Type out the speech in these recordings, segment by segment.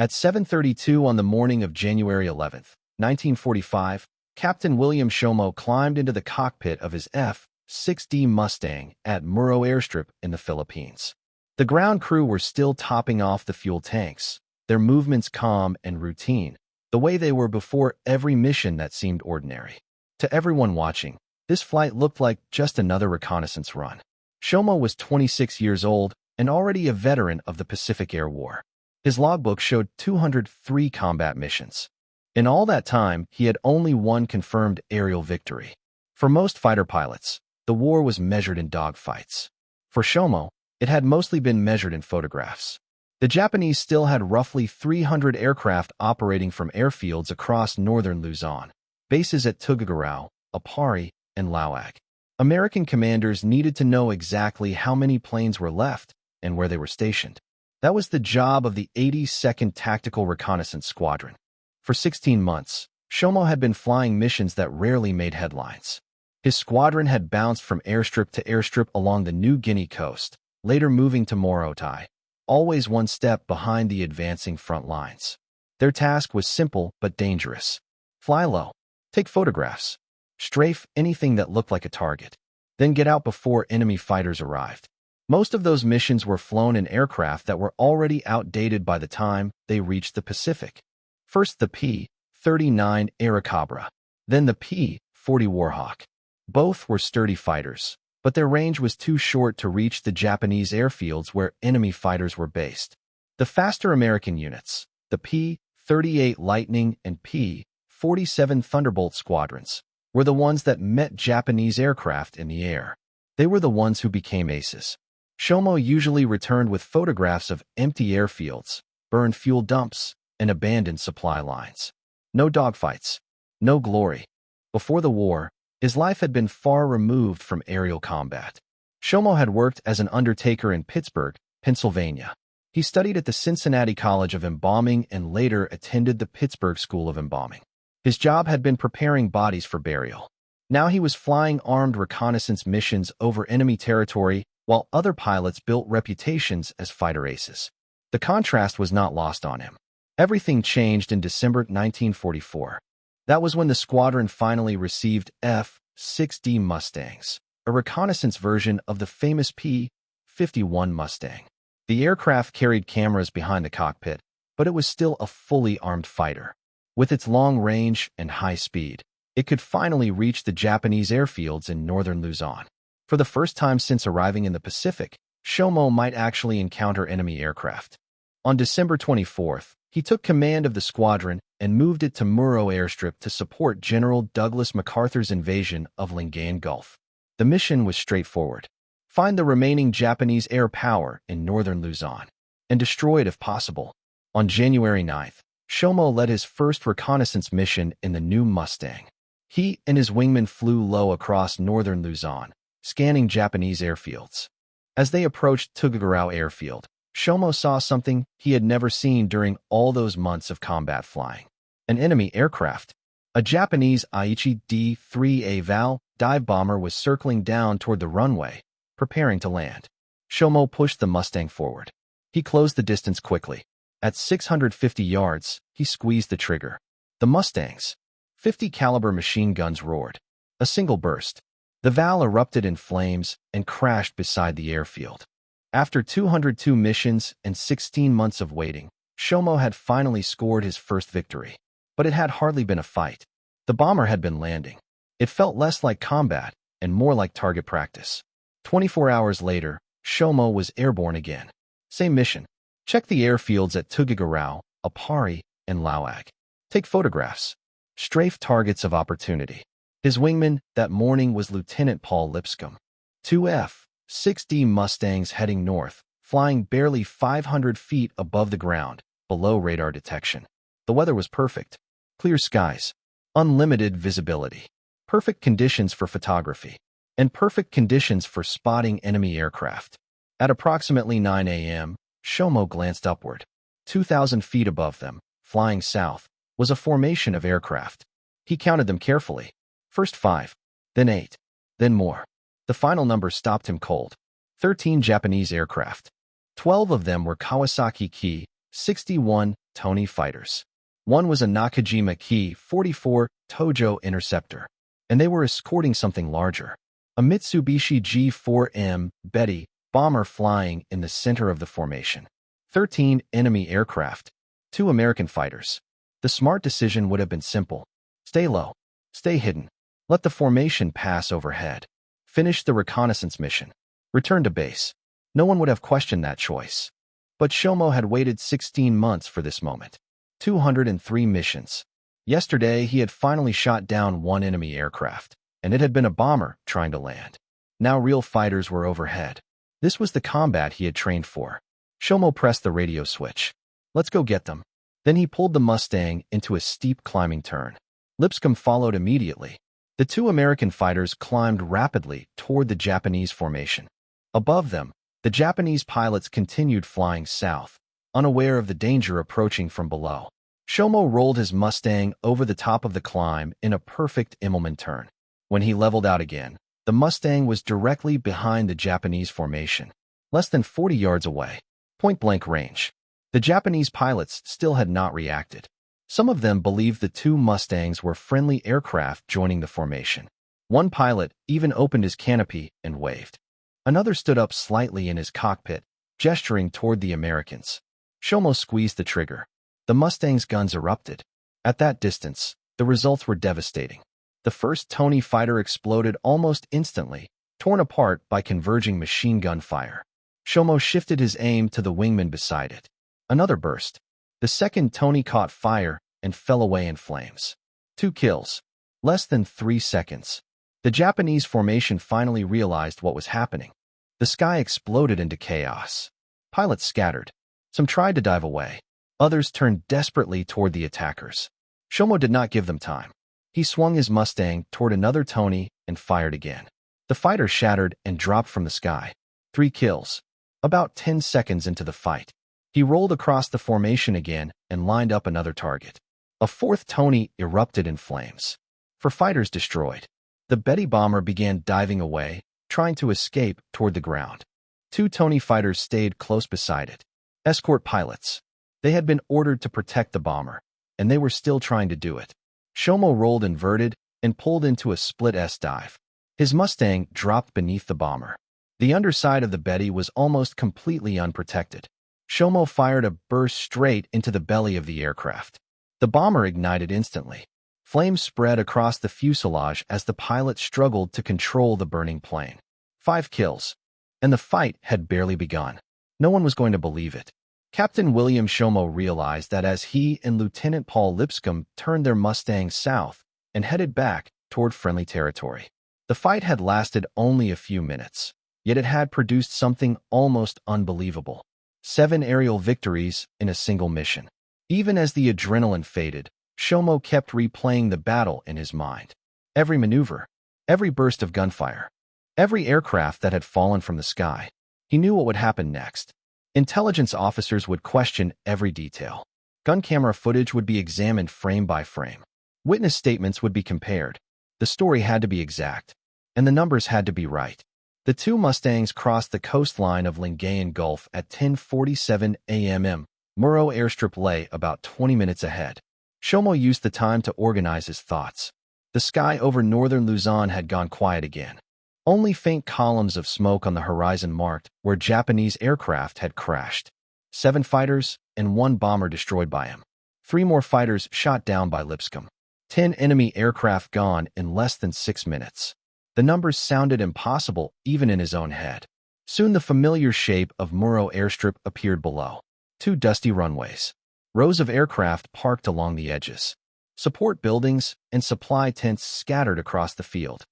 At 7:32 on the morning of January 11th, 1945, Captain William Shomo climbed into the cockpit of his F-6D Mustang at Muro airstrip in the Philippines. The ground crew were still topping off the fuel tanks, their movements calm and routine, the way they were before every mission that seemed ordinary. To everyone watching, this flight looked like just another reconnaissance run. Shomo was 26 years old and already a veteran of the Pacific Air War. His logbook showed 203 combat missions. In all that time, he had only one confirmed aerial victory. For most fighter pilots, the war was measured in dogfights. For Shomo, it had mostly been measured in photographs. The Japanese still had roughly 300 aircraft operating from airfields across northern Luzon, bases at Tuguegarao, Apari, and Lauag. American commanders needed to know exactly how many planes were left and where they were stationed. That was the job of the 82nd Tactical Reconnaissance Squadron. For 16 months, Shomo had been flying missions that rarely made headlines. His squadron had bounced from airstrip to airstrip along the New Guinea coast, later moving to Morotai, always one step behind the advancing front lines. Their task was simple but dangerous. Fly low, take photographs, strafe anything that looked like a target, then get out before enemy fighters arrived. Most of those missions were flown in aircraft that were already outdated by the time they reached the Pacific. First the P-39 Airacobra, then the P-40 Warhawk. Both were sturdy fighters, but their range was too short to reach the Japanese airfields where enemy fighters were based. The faster American units, the P-38 Lightning and P-47 Thunderbolt squadrons, were the ones that met Japanese aircraft in the air. They were the ones who became aces. Shomo usually returned with photographs of empty airfields, burned fuel dumps, and abandoned supply lines. No dogfights, no glory. Before the war, his life had been far removed from aerial combat. Shomo had worked as an undertaker in Pittsburgh, Pennsylvania. He studied at the Cincinnati College of Embalming and later attended the Pittsburgh School of Embalming. His job had been preparing bodies for burial. Now he was flying armed reconnaissance missions over enemy territory while other pilots built reputations as fighter aces. The contrast was not lost on him. Everything changed in December 1944. That was when the squadron finally received F-6D Mustangs, a reconnaissance version of the famous P-51 Mustang. The aircraft carried cameras behind the cockpit, but it was still a fully armed fighter. With its long range and high speed, it could finally reach the Japanese airfields in northern Luzon. For the first time since arriving in the Pacific, Shomo might actually encounter enemy aircraft. On December 24th, he took command of the squadron and moved it to Muro airstrip to support General Douglas MacArthur's invasion of Lingayen Gulf. The mission was straightforward. Find the remaining Japanese air power in northern Luzon and destroy it if possible. On January 9th, Shomo led his first reconnaissance mission in the new Mustang. He and his wingman flew low across northern Luzon, scanning Japanese airfields. As they approached Tuguegarao Airfield, Shomo saw something he had never seen during all those months of combat flying. An enemy aircraft. A Japanese Aichi D-3A Val dive bomber was circling down toward the runway, preparing to land. Shomo pushed the Mustang forward. He closed the distance quickly. At 650 yards, he squeezed the trigger. The Mustang's 50 caliber machine guns roared. A single burst. The Val erupted in flames and crashed beside the airfield. After 202 missions and 16 months of waiting, Shomo had finally scored his first victory. But it had hardly been a fight. The bomber had been landing. It felt less like combat and more like target practice. 24 hours later, Shomo was airborne again. Same mission. Check the airfields at Tuguegarao, Apari, and Lauag. Take photographs. Strafe targets of opportunity. His wingman that morning was Lieutenant Paul Lipscomb. 2 F-6D Mustangs heading north, flying barely 500 feet above the ground, below radar detection. The weather was perfect. Clear skies. Unlimited visibility. Perfect conditions for photography. And perfect conditions for spotting enemy aircraft. At approximately 9 a.m., Shomo glanced upward. 2,000 feet above them, flying south, was a formation of aircraft. He counted them carefully. First 5, then 8, then more. The final number stopped him cold. 13 Japanese aircraft. 12 of them were Kawasaki Ki 61 Tony fighters. One was a Nakajima Ki 44 Tojo interceptor, and they were escorting something larger. A Mitsubishi G4M Betty bomber flying in the center of the formation. 13 enemy aircraft, 2 American fighters. The smart decision would have been simple. Stay low, stay hidden, let the formation pass overhead. Finish the reconnaissance mission. Return to base. No one would have questioned that choice. But Shomo had waited 16 months for this moment. 203 missions. Yesterday, he had finally shot down 1 enemy aircraft, and it had been a bomber trying to land. Now real fighters were overhead. This was the combat he had trained for. Shomo pressed the radio switch. Let's go get them. Then he pulled the Mustang into a steep climbing turn. Lipscomb followed immediately. The 2 American fighters climbed rapidly toward the Japanese formation. Above them, the Japanese pilots continued flying south, unaware of the danger approaching from below. Shomo rolled his Mustang over the top of the climb in a perfect Immelman turn. When he leveled out again, the Mustang was directly behind the Japanese formation, less than 40 yards away, point-blank range. The Japanese pilots still had not reacted. Some of them believed the 2 Mustangs were friendly aircraft joining the formation. One pilot even opened his canopy and waved. Another stood up slightly in his cockpit, gesturing toward the Americans. Shomo squeezed the trigger. The Mustang's guns erupted. At that distance, the results were devastating. The first Tony fighter exploded almost instantly, torn apart by converging machine gun fire. Shomo shifted his aim to the wingman beside it. Another burst. The second Tony caught fire and fell away in flames. 2 kills. Less than 3 seconds. The Japanese formation finally realized what was happening. The sky exploded into chaos. Pilots scattered. Some tried to dive away. Others turned desperately toward the attackers. Shomo did not give them time. He swung his Mustang toward another Tony and fired again. The fighter shattered and dropped from the sky. 3 kills. About 10 seconds into the fight, he rolled across the formation again and lined up another target. A 4th Tony erupted in flames. 4 fighters destroyed. The Betty bomber began diving away, trying to escape toward the ground. 2 Tony fighters stayed close beside it. Escort pilots. They had been ordered to protect the bomber, and they were still trying to do it. Shomo rolled inverted and pulled into a split S dive. His Mustang dropped beneath the bomber. The underside of the Betty was almost completely unprotected. Shomo fired a burst straight into the belly of the aircraft. The bomber ignited instantly. Flames spread across the fuselage as the pilot struggled to control the burning plane. 5 kills. And the fight had barely begun. No one was going to believe it. Captain William Shomo realized that as he and Lieutenant Paul Lipscomb turned their Mustangs south and headed back toward friendly territory. The fight had lasted only a few minutes, yet it had produced something almost unbelievable. 7 aerial victories in a single mission. Even as the adrenaline faded, Shomo kept replaying the battle in his mind. Every maneuver, every burst of gunfire, every aircraft that had fallen from the sky. He knew what would happen next. Intelligence officers would question every detail. Gun camera footage would be examined frame by frame. Witness statements would be compared. The story had to be exact, and the numbers had to be right. The 2 Mustangs crossed the coastline of Lingayen Gulf at 10:47 a.m. Muro airstrip lay about 20 minutes ahead. Shomo used the time to organize his thoughts. The sky over northern Luzon had gone quiet again. Only faint columns of smoke on the horizon marked where Japanese aircraft had crashed. 7 fighters and 1 bomber destroyed by him. 3 more fighters shot down by Lipscomb. 10 enemy aircraft gone in less than 6 minutes. The numbers sounded impossible even in his own head. Soon the familiar shape of Muro airstrip appeared below. 2 dusty runways. Rows of aircraft parked along the edges. Support buildings and supply tents scattered across the field.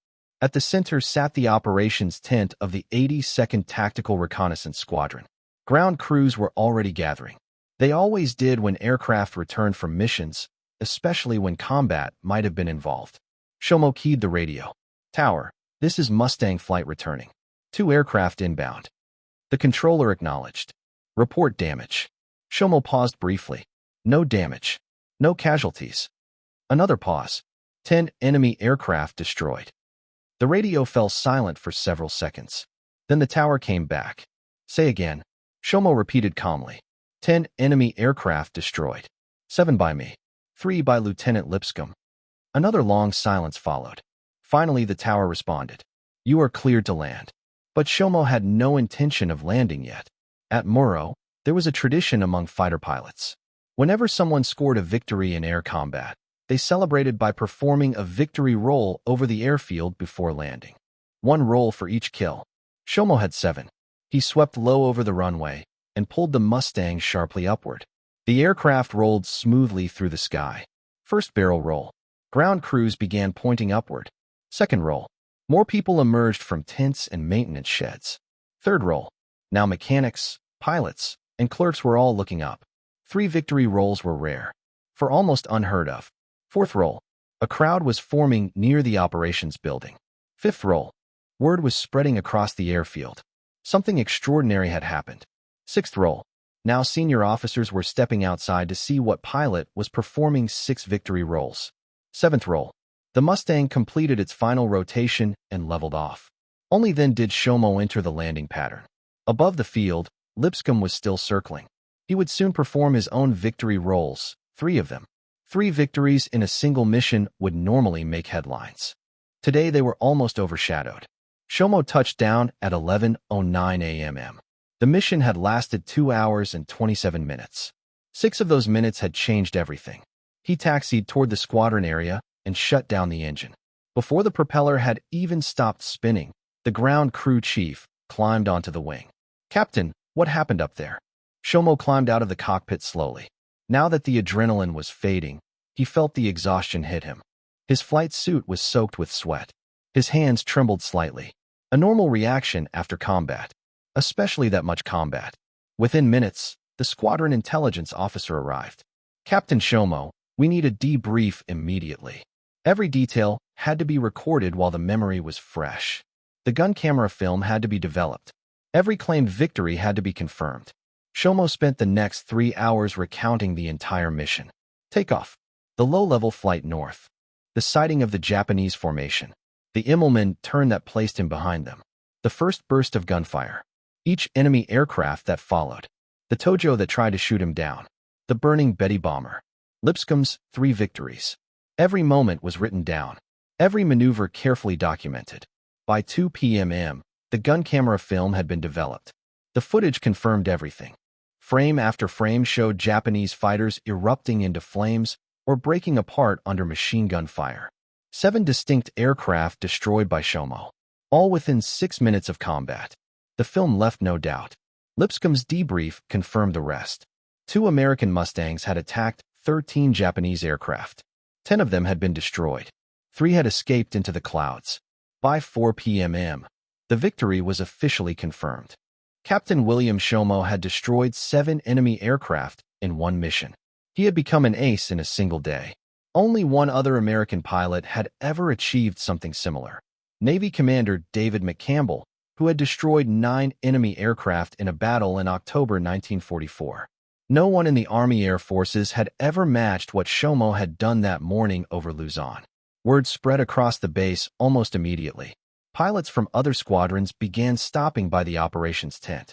At the center sat the operations tent of the 82nd Tactical Reconnaissance Squadron. Ground crews were already gathering. They always did when aircraft returned from missions, especially when combat might have been involved. Shomo keyed the radio. Tower, this is Mustang flight returning. 2 aircraft inbound. The controller acknowledged. Report damage. Shomo paused briefly. No damage. No casualties. Another pause. 10 enemy aircraft destroyed. The radio fell silent for several seconds. Then the tower came back. Say again. Shomo repeated calmly. 10 enemy aircraft destroyed. 7 by me. 3 by Lieutenant Lipscomb. Another long silence followed. Finally, the tower responded. You are cleared to land. But Shomo had no intention of landing yet. At Muro, there was a tradition among fighter pilots. Whenever someone scored a victory in air combat, they celebrated by performing a victory roll over the airfield before landing. 1 roll for each kill. Shomo had 7. He swept low over the runway and pulled the Mustang sharply upward. The aircraft rolled smoothly through the sky. First barrel roll. Ground crews began pointing upward. Second roll. More people emerged from tents and maintenance sheds. Third roll. Now mechanics, pilots, and clerks were all looking up. 3 victory rolls were rare, for almost unheard of. Fourth roll. A crowd was forming near the operations building. Fifth roll. Word was spreading across the airfield. Something extraordinary had happened. Sixth roll. Now senior officers were stepping outside to see what pilot was performing 6 victory rolls. Seventh roll. The Mustang completed its final rotation and leveled off. Only then did Shomo enter the landing pattern. Above the field, Lipscomb was still circling. He would soon perform his own victory rolls, 3 of them. 3 victories in a single mission would normally make headlines. Today they were almost overshadowed. Shomo touched down at 11:09 a.m. The mission had lasted 2 hours and 27 minutes. 6 of those minutes had changed everything. He taxied toward the squadron area and shut down the engine. Before the propeller had even stopped spinning, the ground crew chief climbed onto the wing. Captain, what happened up there? Shomo climbed out of the cockpit slowly. Now that the adrenaline was fading, he felt the exhaustion hit him. His flight suit was soaked with sweat. His hands trembled slightly. A normal reaction after combat, especially that much combat. Within minutes, the squadron intelligence officer arrived. Captain Shomo, we need a debrief immediately. Every detail had to be recorded while the memory was fresh. The gun camera film had to be developed. Every claimed victory had to be confirmed. Shomo spent the next 3 hours recounting the entire mission. Takeoff. The low-level flight north. The sighting of the Japanese formation. The Immelmann turn that placed him behind them. The first burst of gunfire. Each enemy aircraft that followed. The Tojo that tried to shoot him down. The burning Betty bomber. Lipscomb's 3 victories. Every moment was written down. Every maneuver carefully documented. By 2 p.m., the gun camera film had been developed. The footage confirmed everything. Frame after frame showed Japanese fighters erupting into flames or breaking apart under machine gun fire. 7 distinct aircraft destroyed by Shomo, all within 6 minutes of combat. The film left no doubt. Lipscomb's debrief confirmed the rest. 2 American Mustangs had attacked 13 Japanese aircraft. 10 of them had been destroyed. 3 had escaped into the clouds. By 4 p.m., the victory was officially confirmed. Captain William Shomo had destroyed 7 enemy aircraft in one mission. He had become an ace in a single day. Only one other American pilot had ever achieved something similar. Navy Commander David McCampbell, who had destroyed 9 enemy aircraft in a battle in October 1944. No one in the Army Air Forces had ever matched what Shomo had done that morning over Luzon. Word spread across the base almost immediately. Pilots from other squadrons began stopping by the operations tent.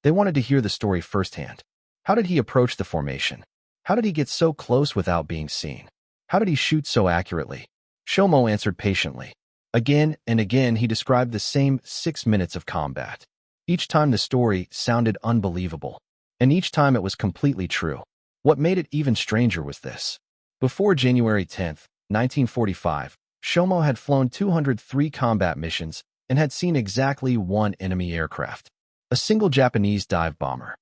They wanted to hear the story firsthand. How did he approach the formation? How did he get so close without being seen? How did he shoot so accurately? Shomo answered patiently. Again and again he described the same 6 minutes of combat. Each time the story sounded unbelievable, and each time it was completely true. What made it even stranger was this. Before January 10, 1945, Shomo had flown 203 combat missions and had seen exactly 1 enemy aircraft, a single Japanese dive bomber.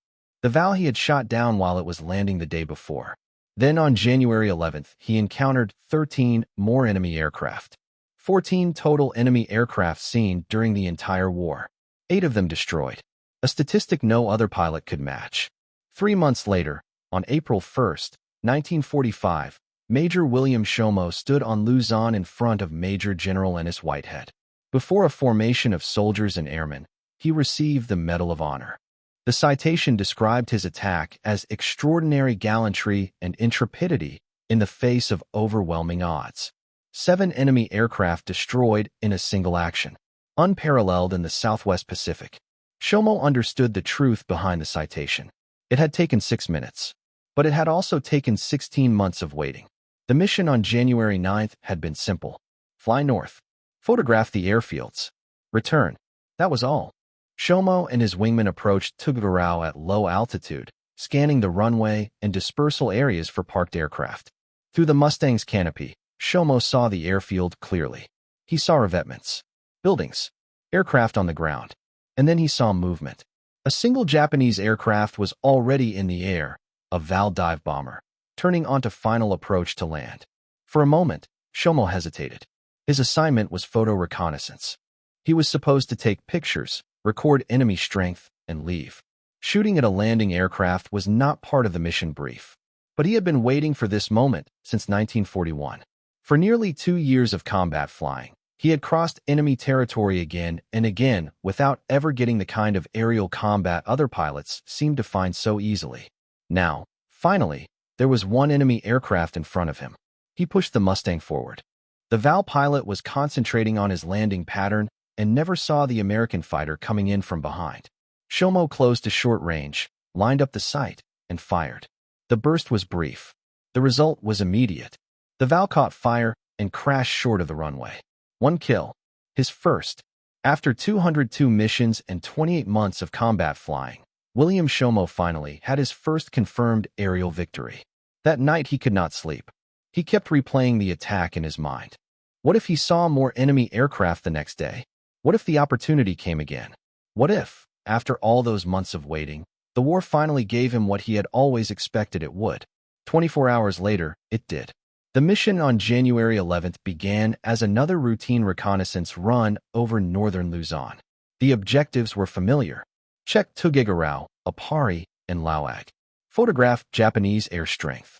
The Val he had shot down while it was landing the day before. Then on January 11th, he encountered 13 more enemy aircraft. 14 total enemy aircraft seen during the entire war. 8 of them destroyed, a statistic no other pilot could match. 3 months later, on April 1st, 1945, Major William Shomo stood on Luzon in front of Major General Ennis Whitehead. Before a formation of soldiers and airmen, he received the Medal of Honor. The citation described his attack as extraordinary gallantry and intrepidity in the face of overwhelming odds. 7 enemy aircraft destroyed in a single action, unparalleled in the Southwest Pacific. Shomo understood the truth behind the citation. It had taken 6 minutes, but it had also taken 16 months of waiting. The mission on January 9th had been simple. Fly north, photograph the airfields, return. That was all. Shomo and his wingman approached Tuguegarao at low altitude, scanning the runway and dispersal areas for parked aircraft. Through the Mustang's canopy, Shomo saw the airfield clearly. He saw revetments, buildings, aircraft on the ground, and then he saw movement. A single Japanese aircraft was already in the air, a Val dive bomber, turning onto final approach to land. For a moment, Shomo hesitated. His assignment was photo reconnaissance. He was supposed to take pictures, record enemy strength, and leave. Shooting at a landing aircraft was not part of the mission brief. But he had been waiting for this moment since 1941. For nearly 2 years of combat flying, he had crossed enemy territory again and again without ever getting the kind of aerial combat other pilots seemed to find so easily. Now, finally, there was one enemy aircraft in front of him. He pushed the Mustang forward. The Val pilot was concentrating on his landing pattern and never saw the American fighter coming in from behind. Shomo closed to short range, lined up the sight, and fired. The burst was brief. The result was immediate. The Val caught fire and crashed short of the runway. 1 kill. His first. After 202 missions and 28 months of combat flying, William Shomo finally had his first confirmed aerial victory. That night he could not sleep. He kept replaying the attack in his mind. What if he saw more enemy aircraft the next day? What if the opportunity came again? What if, after all those months of waiting, the war finally gave him what he had always expected it would? 24 hours later, it did. The mission on January 11th began as another routine reconnaissance run over northern Luzon. The objectives were familiar. Check Tuguegarao, Apari, and Lauag. Photograph Japanese air strength.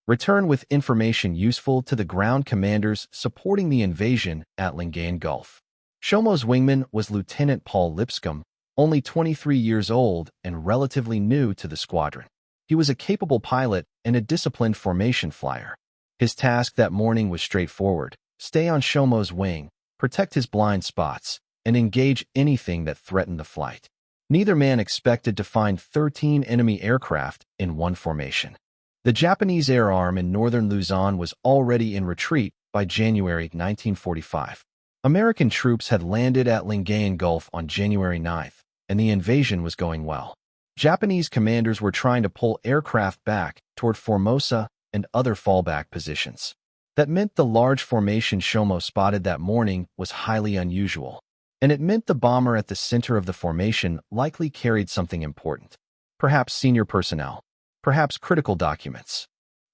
Return with information useful to the ground commanders supporting the invasion at Lingayen Gulf. Shomo's wingman was Lieutenant Paul Lipscomb, only 23 years old and relatively new to the squadron. He was a capable pilot and a disciplined formation flyer. His task that morning was straightforward: stay on Shomo's wing, protect his blind spots, and engage anything that threatened the flight. Neither man expected to find 13 enemy aircraft in one formation. The Japanese air arm in northern Luzon was already in retreat by January 1945. American troops had landed at Lingayen Gulf on January 9th, and the invasion was going well. Japanese commanders were trying to pull aircraft back toward Formosa and other fallback positions. That meant the large formation Shomo spotted that morning was highly unusual, and it meant the bomber at the center of the formation likely carried something important. Perhaps senior personnel, perhaps critical documents,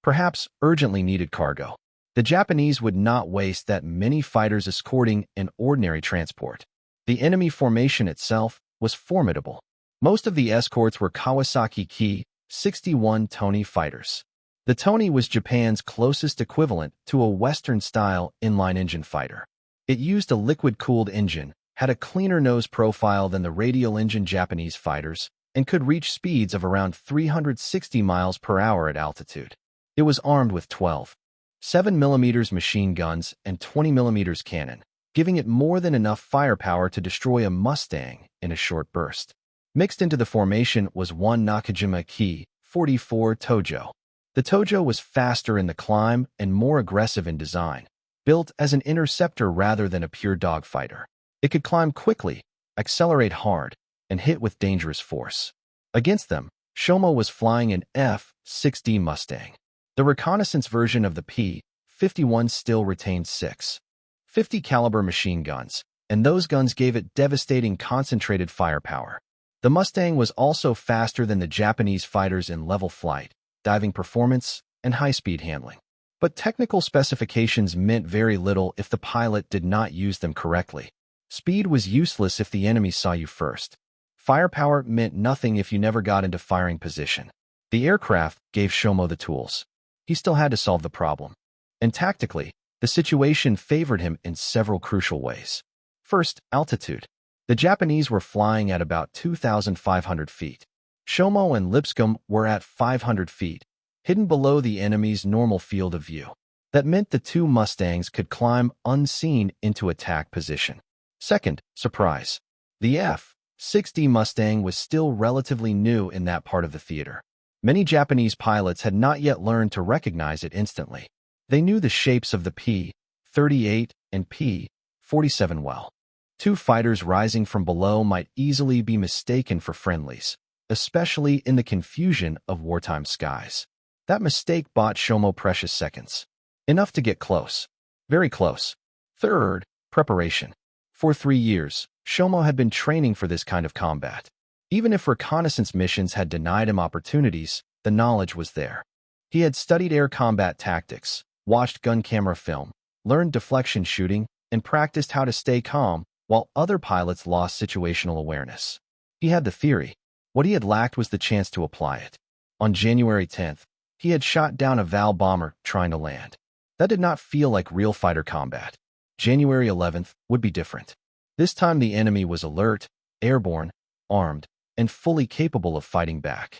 perhaps urgently needed cargo. The Japanese would not waste that many fighters escorting an ordinary transport. The enemy formation itself was formidable. Most of the escorts were Kawasaki Ki 61 Tony fighters. The Tony was Japan's closest equivalent to a Western-style inline engine fighter. It used a liquid-cooled engine, had a cleaner nose profile than the radial engine Japanese fighters, and could reach speeds of around 360 miles per hour at altitude. It was armed with 12 7mm machine guns and 20mm cannon, giving it more than enough firepower to destroy a Mustang in a short burst. Mixed into the formation was one Nakajima Ki 44 Tojo. The Tojo was faster in the climb and more aggressive in design, built as an interceptor rather than a pure dogfighter. It could climb quickly, accelerate hard, and hit with dangerous force. Against them, Shomo was flying an F-6D Mustang. The reconnaissance version of the P-51 still retained 6.50 caliber machine guns, and those guns gave it devastating concentrated firepower. The Mustang was also faster than the Japanese fighters in level flight, diving performance, and high-speed handling. But technical specifications meant very little if the pilot did not use them correctly. Speed was useless if the enemy saw you first. Firepower meant nothing if you never got into firing position. The aircraft gave Shomo the tools. He still had to solve the problem. And tactically, the situation favored him in several crucial ways. First, altitude. The Japanese were flying at about 2,500 feet. Shomo and Lipscomb were at 500 feet, hidden below the enemy's normal field of view. That meant the two Mustangs could climb unseen into attack position. Second, surprise. The 6D Mustang was still relatively new in that part of the theater. Many Japanese pilots had not yet learned to recognize it instantly. They knew the shapes of the P-38 and P-47 well. Two fighters rising from below might easily be mistaken for friendlies, especially in the confusion of wartime skies. That mistake bought Shomo precious seconds. Enough to get close. Very close. Third, preparation. For 3 years, Shomo had been training for this kind of combat. Even if reconnaissance missions had denied him opportunities, the knowledge was there. He had studied air combat tactics, watched gun camera film, learned deflection shooting, and practiced how to stay calm while other pilots lost situational awareness. He had the theory. What he had lacked was the chance to apply it. On January 10th, he had shot down a Val bomber trying to land. That did not feel like real fighter combat. January 11th would be different. This time the enemy was alert, airborne, armed, and fully capable of fighting back.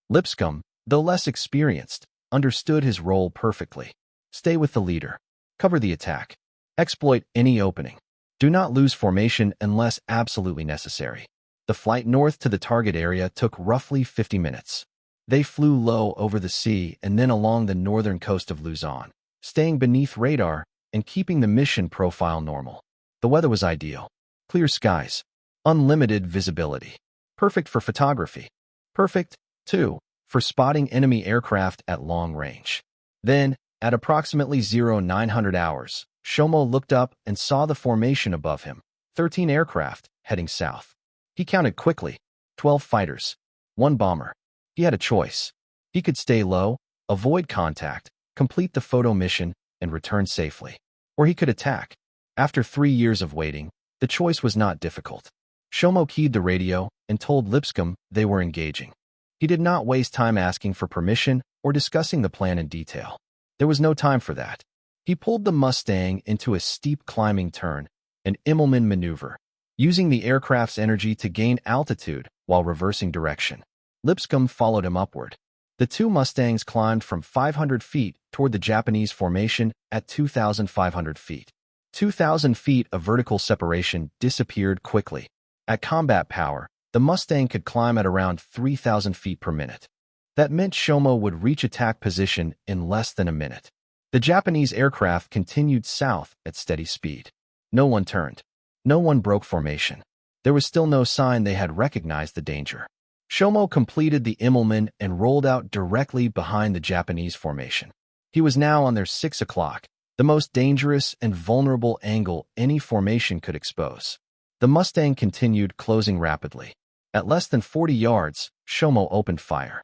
Lipscomb, though less experienced, understood his role perfectly. Stay with the leader. Cover the attack. Exploit any opening. Do not lose formation unless absolutely necessary. The flight north to the target area took roughly 50 minutes. They flew low over the sea and then along the northern coast of Luzon, staying beneath radar and keeping the mission profile normal. The weather was ideal. Clear skies. Unlimited visibility. Perfect for photography. Perfect, too, for spotting enemy aircraft at long range. Then, at approximately 0900 hours, Shomo looked up and saw the formation above him. 13 aircraft, heading south. He counted quickly. 12 fighters. 1 bomber. He had a choice. He could stay low, avoid contact, complete the photo mission, and return safely. Or he could attack. After 3 years of waiting, the choice was not difficult. Shomo keyed the radio and told Lipscomb they were engaging. He did not waste time asking for permission or discussing the plan in detail. There was no time for that. He pulled the Mustang into a steep climbing turn, an Immelman maneuver, using the aircraft's energy to gain altitude while reversing direction. Lipscomb followed him upward. The two Mustangs climbed from 500 feet toward the Japanese formation at 2,500 feet. 2,000 feet of vertical separation disappeared quickly. At combat power, the Mustang could climb at around 3,000 feet per minute. That meant Shomo would reach attack position in less than a minute. The Japanese aircraft continued south at steady speed. No one turned. No one broke formation. There was still no sign they had recognized the danger. Shomo completed the Immelman and rolled out directly behind the Japanese formation. He was now on their 6 o'clock, the most dangerous and vulnerable angle any formation could expose. The Mustang continued closing rapidly. At less than 40 yards, Shomo opened fire.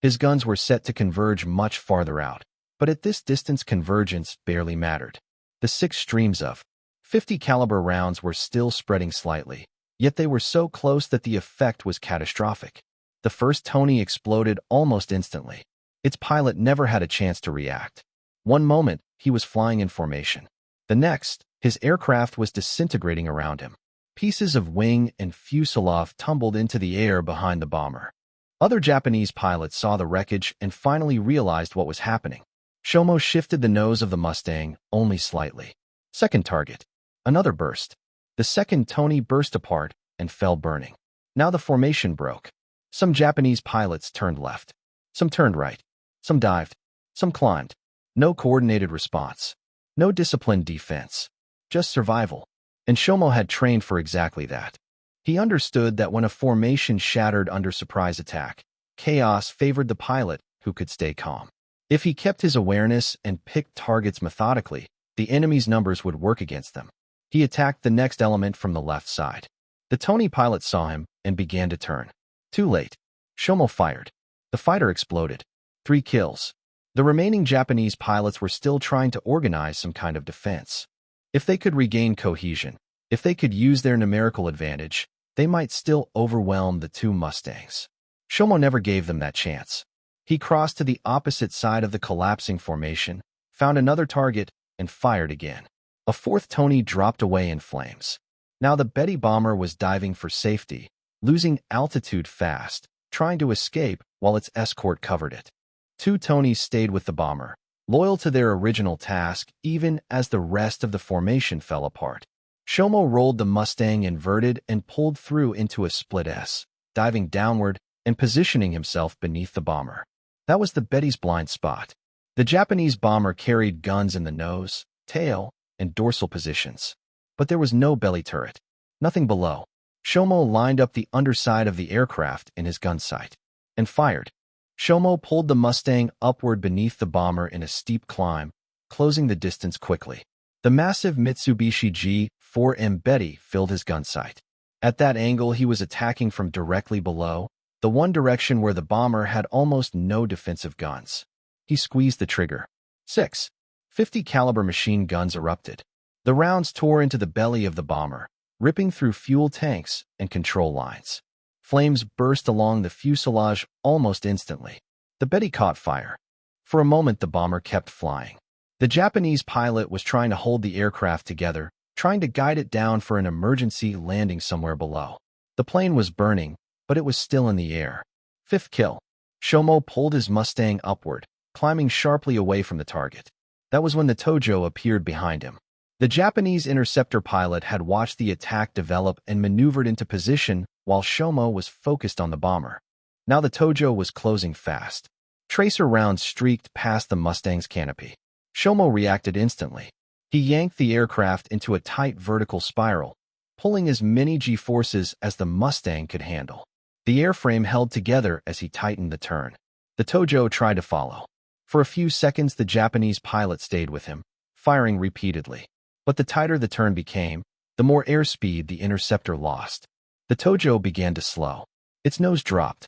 His guns were set to converge much farther out, but at this distance convergence barely mattered. The 6 streams of .50 caliber rounds were still spreading slightly, yet they were so close that the effect was catastrophic. The first Tony exploded almost instantly. Its pilot never had a chance to react. One moment, he was flying in formation. The next, his aircraft was disintegrating around him. Pieces of wing and fuselage tumbled into the air behind the bomber. Other Japanese pilots saw the wreckage and finally realized what was happening. Shomo shifted the nose of the Mustang only slightly. Second target. Another burst. The second Tony burst apart and fell burning. Now the formation broke. Some Japanese pilots turned left. Some turned right. Some dived. Some climbed. No coordinated response. No disciplined defense. Just survival. And Shomo had trained for exactly that. He understood that when a formation shattered under surprise attack, chaos favored the pilot who could stay calm. If he kept his awareness and picked targets methodically, the enemy's numbers would work against them. He attacked the next element from the left side. The Tony pilot saw him and began to turn. Too late. Shomo fired. The fighter exploded. 3 kills. The remaining Japanese pilots were still trying to organize some kind of defense. If they could regain cohesion, if they could use their numerical advantage, they might still overwhelm the 2 Mustangs. Shomo never gave them that chance. He crossed to the opposite side of the collapsing formation, found another target, and fired again. A 4th Tony dropped away in flames. Now the Betty bomber was diving for safety, losing altitude fast, trying to escape while its escort covered it. 2 Tonys stayed with the bomber, loyal to their original task even as the rest of the formation fell apart. Shomo rolled the Mustang inverted and pulled through into a split S, diving downward and positioning himself beneath the bomber. That was the Betty's blind spot. The Japanese bomber carried guns in the nose, tail, and dorsal positions. But there was no belly turret. Nothing below. Shomo lined up the underside of the aircraft in his gun sight and fired. Shomo pulled the Mustang upward beneath the bomber in a steep climb, closing the distance quickly. The massive Mitsubishi G4M Betty filled his gun sight. At that angle, he was attacking from directly below, the one direction where the bomber had almost no defensive guns. He squeezed the trigger. 6.50 caliber machine guns erupted. The rounds tore into the belly of the bomber, ripping through fuel tanks and control lines. Flames burst along the fuselage almost instantly. The Betty caught fire. For a moment, the bomber kept flying. The Japanese pilot was trying to hold the aircraft together, trying to guide it down for an emergency landing somewhere below. The plane was burning, but it was still in the air. 5th kill. Shomo pulled his Mustang upward, climbing sharply away from the target. That was when the Tojo appeared behind him. The Japanese interceptor pilot had watched the attack develop and maneuvered into position while Shomo was focused on the bomber. Now the Tojo was closing fast. Tracer rounds streaked past the Mustang's canopy. Shomo reacted instantly. He yanked the aircraft into a tight vertical spiral, pulling as many G-forces as the Mustang could handle. The airframe held together as he tightened the turn. The Tojo tried to follow. For a few seconds, the Japanese pilot stayed with him, firing repeatedly. But the tighter the turn became, the more airspeed the interceptor lost. The Tojo began to slow. Its nose dropped.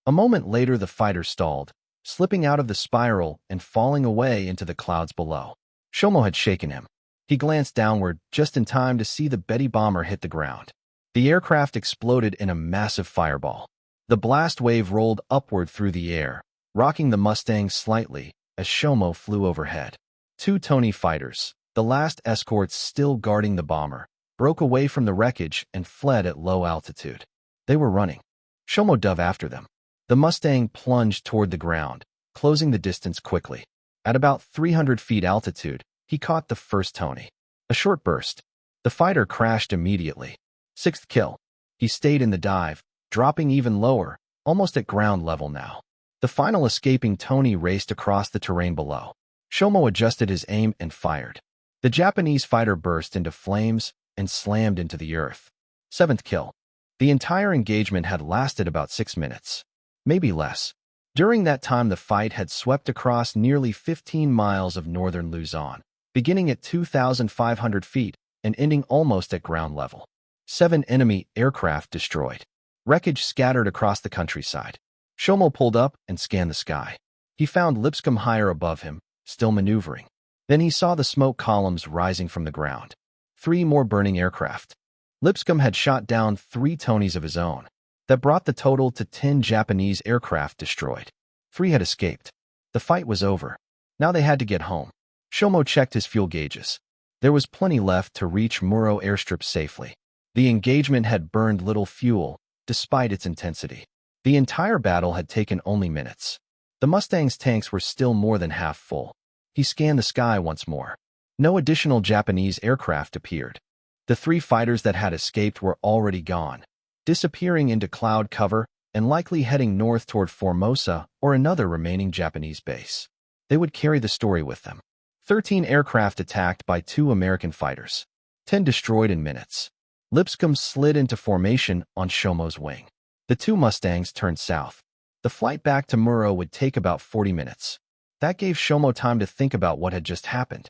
A moment later, the fighter stalled, slipping out of the spiral and falling away into the clouds below. Shomo had shaken him. He glanced downward just in time to see the Betty bomber hit the ground. The aircraft exploded in a massive fireball. The blast wave rolled upward through the air, rocking the Mustang slightly as Shomo flew overhead. 2 Tony fighters, the last escorts still guarding the bomber, broke away from the wreckage and fled at low altitude. They were running. Shomo dove after them. The Mustang plunged toward the ground, closing the distance quickly. At about 300 feet altitude, he caught the first Tony. A short burst. The fighter crashed immediately. 6th kill. He stayed in the dive, dropping even lower, almost at ground level now. The final escaping Tony raced across the terrain below. Shomo adjusted his aim and fired. The Japanese fighter burst into flames and slammed into the earth. 7th kill. The entire engagement had lasted about 6 minutes. Maybe less. During that time, the fight had swept across nearly 15 miles of northern Luzon, beginning at 2,500 feet and ending almost at ground level. 7 enemy aircraft destroyed. Wreckage scattered across the countryside. Shomo pulled up and scanned the sky. He found Lipscomb higher above him, still maneuvering. Then he saw the smoke columns rising from the ground. 3 more burning aircraft. Lipscomb had shot down 3 Tonys of his own. That brought the total to 10 Japanese aircraft destroyed. 3 had escaped. The fight was over. Now they had to get home. Shomo checked his fuel gauges. There was plenty left to reach Muro airstrip safely. The engagement had burned little fuel, despite its intensity. The entire battle had taken only minutes. The Mustang's tanks were still more than half full. He scanned the sky once more. No additional Japanese aircraft appeared. The 3 fighters that had escaped were already gone, disappearing into cloud cover and likely heading north toward Formosa or another remaining Japanese base. They would carry the story with them. 13 aircraft attacked by 2 American fighters. 10 destroyed in minutes. Lipscomb slid into formation on Shomo's wing. The 2 Mustangs turned south. The flight back to Muro would take about 40 minutes. That gave Shomo time to think about what had just happened.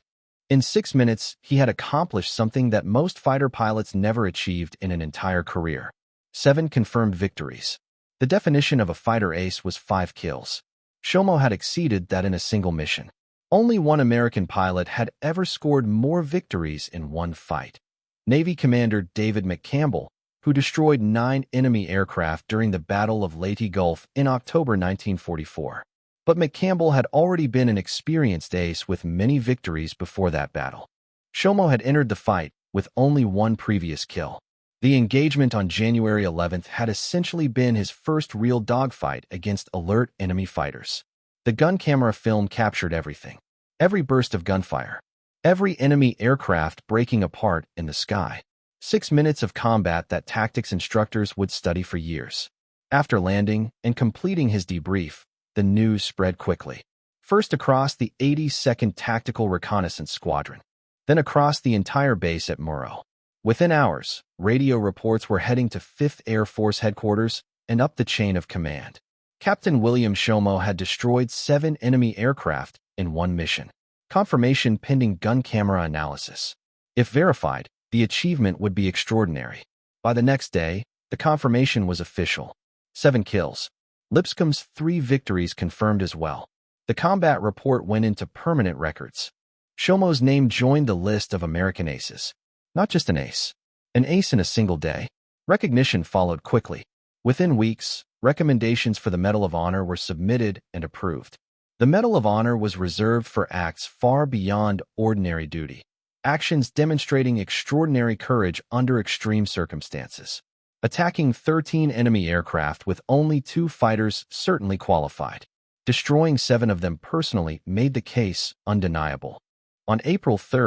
In 6 minutes, he had accomplished something that most fighter pilots never achieved in an entire career. 7 confirmed victories. The definition of a fighter ace was 5 kills. Shomo had exceeded that in a single mission. Only 1 American pilot had ever scored more victories in one fight. Navy Commander David McCampbell, who destroyed 9 enemy aircraft during the Battle of Leyte Gulf in October 1944. But McCampbell had already been an experienced ace with many victories before that battle. Shomo had entered the fight with only 1 previous kill. The engagement on January 11th had essentially been his first real dogfight against alert enemy fighters. The gun camera film captured everything. Every burst of gunfire. Every enemy aircraft breaking apart in the sky. 6 minutes of combat that tactics instructors would study for years. After landing and completing his debrief, the news spread quickly. First across the 82nd Tactical Reconnaissance Squadron, then across the entire base at Muro. Within hours, radio reports were heading to 5th Air Force Headquarters and up the chain of command. Captain William Shomo had destroyed 7 enemy aircraft in one mission. Confirmation pending gun camera analysis. If verified, the achievement would be extraordinary. By the next day, the confirmation was official. 7 kills. Lipscomb's 3 victories confirmed as well. The combat report went into permanent records. Shomo's name joined the list of American aces. Not just an ace in a single day. Recognition followed quickly. Within weeks, recommendations for the Medal of Honor were submitted and approved. The Medal of Honor was reserved for acts far beyond ordinary duty. Actions demonstrating extraordinary courage under extreme circumstances. Attacking 13 enemy aircraft with only 2 fighters certainly qualified. Destroying 7 of them personally made the case undeniable. On April 3,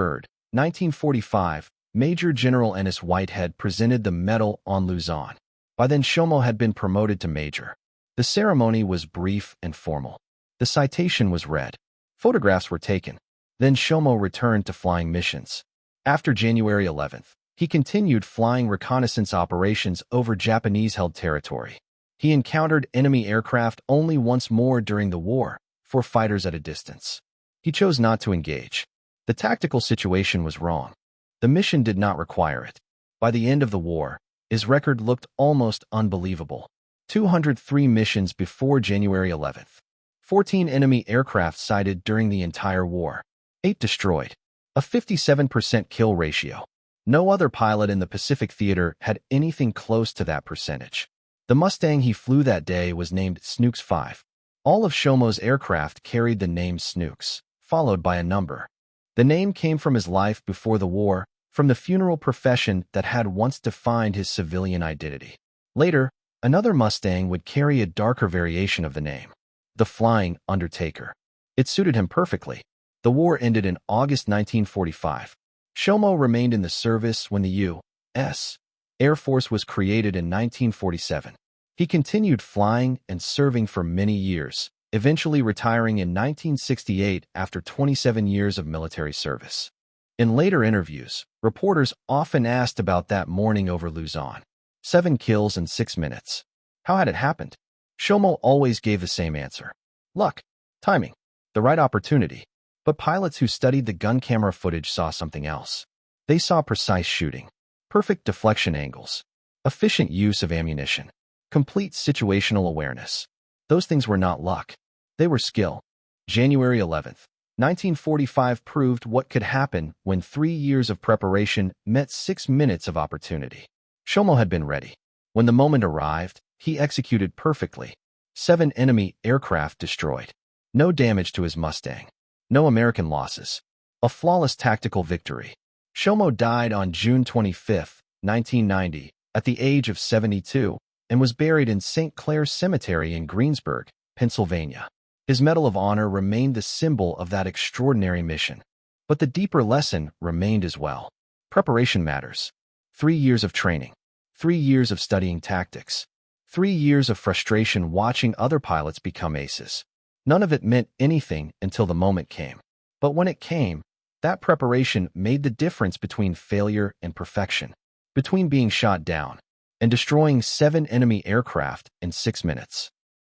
1945, Major General Ennis Whitehead presented the medal on Luzon. By then, Shomo had been promoted to major. The ceremony was brief and formal. The citation was read. Photographs were taken. Then Shomo returned to flying missions. After January 11th, he continued flying reconnaissance operations over Japanese-held territory. He encountered enemy aircraft only once more during the war, 4 fighters at a distance. He chose not to engage. The tactical situation was wrong. The mission did not require it. By the end of the war, his record looked almost unbelievable. 203 missions before January 11th. 14 enemy aircraft sighted during the entire war. 8 destroyed. A 57% kill ratio. No other pilot in the Pacific Theater had anything close to that percentage. The Mustang he flew that day was named Snooks 5. All of Shomo's aircraft carried the name Snooks, followed by a number. The name came from his life before the war, from the funeral profession that had once defined his civilian identity. Later, another Mustang would carry a darker variation of the name, the Flying Undertaker. It suited him perfectly. The war ended in August 1945. Shomo remained in the service when the U.S. Air Force was created in 1947. He continued flying and serving for many years, eventually retiring in 1968 after 27 years of military service. In later interviews, reporters often asked about that morning over Luzon. 7 kills in 6 minutes. How had it happened? Shomo always gave the same answer. Luck. Timing. The right opportunity. But pilots who studied the gun camera footage saw something else. They saw precise shooting, perfect deflection angles, efficient use of ammunition, complete situational awareness. Those things were not luck. They were skill. January 11th, 1945 proved what could happen when 3 years of preparation met 6 minutes of opportunity. Shomo had been ready. When the moment arrived, he executed perfectly. 7 enemy aircraft destroyed. No damage to his Mustang. No American losses. A flawless tactical victory. Shomo died on June 25, 1990, at the age of 72, and was buried in St. Clair's Cemetery in Greensburg, Pennsylvania. His Medal of Honor remained the symbol of that extraordinary mission. But the deeper lesson remained as well. Preparation matters. 3 years of training. 3 years of studying tactics. 3 years of frustration watching other pilots become aces. None of it meant anything until the moment came. But when it came, that preparation made the difference between failure and perfection, between being shot down and destroying 7 enemy aircraft in 6 minutes.